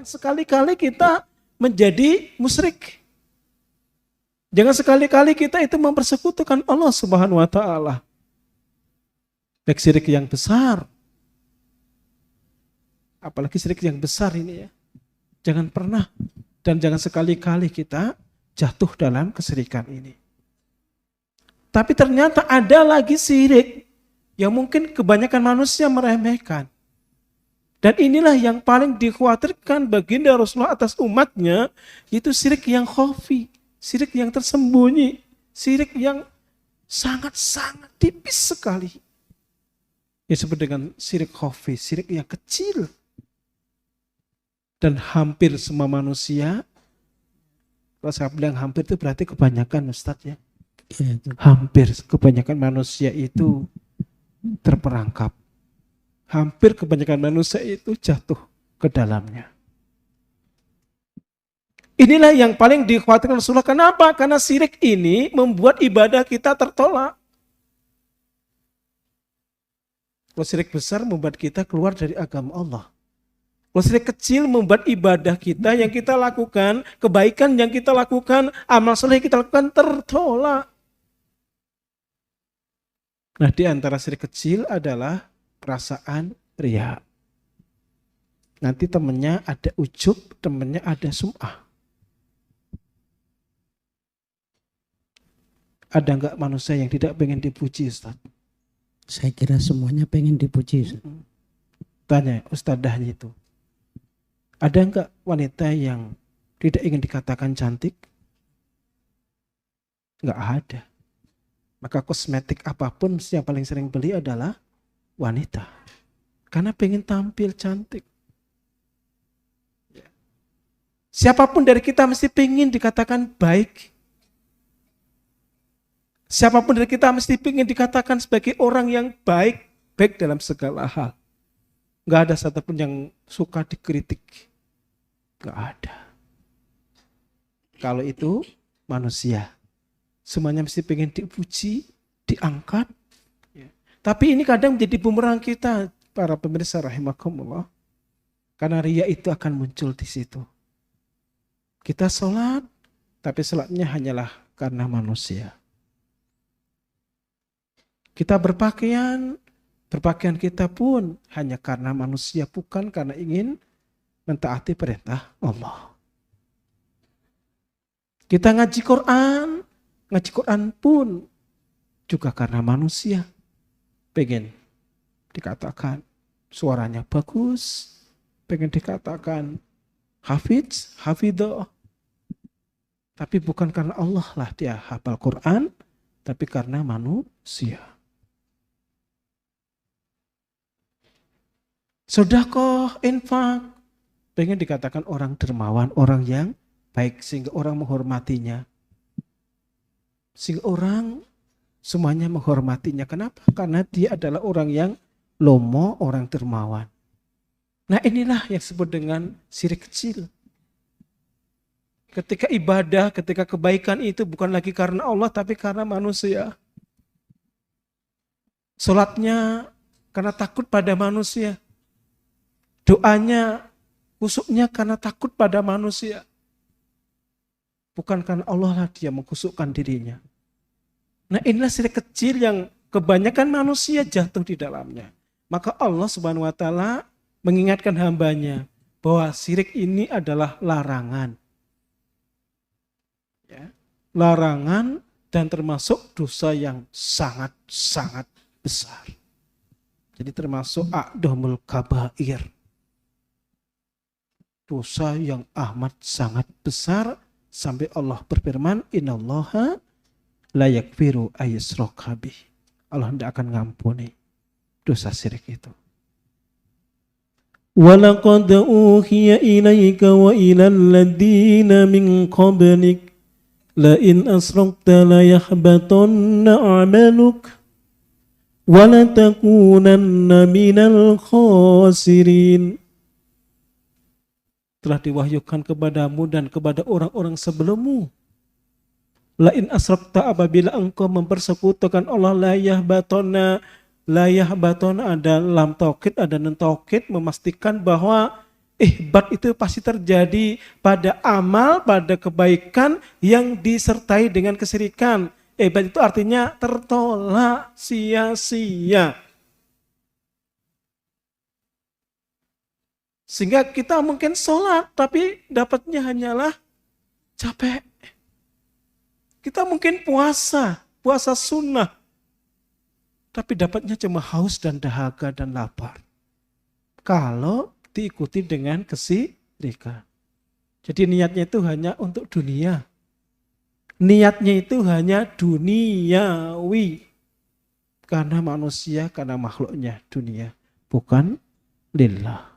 jangan sekali-kali kita menjadi musyrik. Jangan sekali-kali kita itu mempersekutukan Allah Subhanahu wa taala. Baik syirik yang besar, apalagi syirik yang besar ini ya. Jangan pernah dan jangan sekali-kali kita jatuh dalam kesyirikan ini. Tapi ternyata ada lagi syirik yang mungkin kebanyakan manusia meremehkan. Dan inilah yang paling dikhawatirkan baginda Rasulullah atas umatnya, yaitu syirik yang khafi, syirik yang tersembunyi, syirik yang sangat-sangat tipis sekali. Yang disebut dengan syirik khafi, syirik yang kecil. Dan hampir semua manusia, kalau saya bilang hampir itu berarti kebanyakan Ustadz ya. Hampir kebanyakan manusia itu terperangkap. Hampir kebanyakan manusia itu jatuh ke dalamnya. Inilah yang paling dikhawatirkan Rasulullah. Kenapa? Karena syirik ini membuat ibadah kita tertolak. Kalau syirik besar membuat kita keluar dari agama Allah. Kalau syirik kecil membuat ibadah kita yang kita lakukan, kebaikan yang kita lakukan, amal soleh yang kita lakukan tertolak. Nah, di antara syirik kecil adalah perasaan riya. Nanti temannya ada ujub, temannya ada sum'ah. Ada enggak manusia yang tidak pengen dipuji, Ustaz? Saya kira semuanya pengen dipuji, Ustaz. Tanya ustadzahnya itu. Ada enggak wanita yang tidak ingin dikatakan cantik? Enggak ada. Maka kosmetik apapun yang paling sering beli adalah wanita. Karena pengen tampil cantik. Siapapun dari kita mesti pengen dikatakan baik. Siapapun dari kita mesti pengen dikatakan sebagai orang yang baik. Baik dalam segala hal. Enggak ada satupun yang suka dikritik. Enggak ada. Kalau itu manusia. Semuanya mesti pengen dipuji, diangkat. Tapi ini kadang menjadi bumerang kita, para pemirsa rahimakumullah. Karena riya itu akan muncul di situ. Kita sholat, tapi sholatnya hanyalah karena manusia. Kita berpakaian kita pun hanya karena manusia, bukan karena ingin mentaati perintah Allah. Kita ngaji Quran pun juga karena manusia. Pengen dikatakan suaranya bagus, pengen dikatakan hafidh. Tapi bukan karena Allah lah dia hafal Quran, tapi karena manusia. Sedekah, infak, pengen dikatakan orang dermawan, orang yang baik sehingga orang menghormatinya. Sehingga orang semuanya menghormatinya. Kenapa? Karena dia adalah orang yang lomo, orang dermawan. Nah, inilah yang disebut dengan syirik kecil. Ketika ibadah, ketika kebaikan itu bukan lagi karena Allah, tapi karena manusia. Salatnya karena takut pada manusia. Doanya, khusyuknya karena takut pada manusia. Bukan karena Allah lah dia mengkhusyukkan dirinya. Nah, inilah syirik kecil yang kebanyakan manusia jatuh di dalamnya. Maka Allah Subhanahu wa taala mengingatkan hambanya bahwa syirik ini adalah larangan. Ya, larangan dan termasuk dosa yang sangat-sangat besar. Jadi termasuk a'dhamul kabair. Dosa yang amat sangat besar. Sampai Allah berfirman, innallaha la yakfiru ayyushraka bih. Allah tidak akan ngampuni dosa syirik itu. Walaqad uhiya ilaika wa ilal ladina min qablik la in asrakta la yahbatanna a'maluk wa la takunanna minal khasirin. Telah diwahyukan kepadamu dan kepada orang-orang sebelummu. Lain asrakta, apabila engkau mempersekutukan Allah, layah batona ada lam taukid, ada nun taukid, memastikan bahwa Ihbat itu pasti terjadi pada amal, pada kebaikan yang disertai dengan kesyirikan. Ihbat itu artinya tertolak, sia-sia. Sehingga kita mungkin sholat, tapi dapatnya hanyalah capek. Kita mungkin puasa sunnah, tapi dapatnya cuma haus dan dahaga dan lapar. Kalau diikuti dengan kesyirikan. Jadi niatnya itu hanya untuk dunia. Niatnya itu hanya duniawi. Karena manusia, karena makhluknya dunia. Bukan lillah.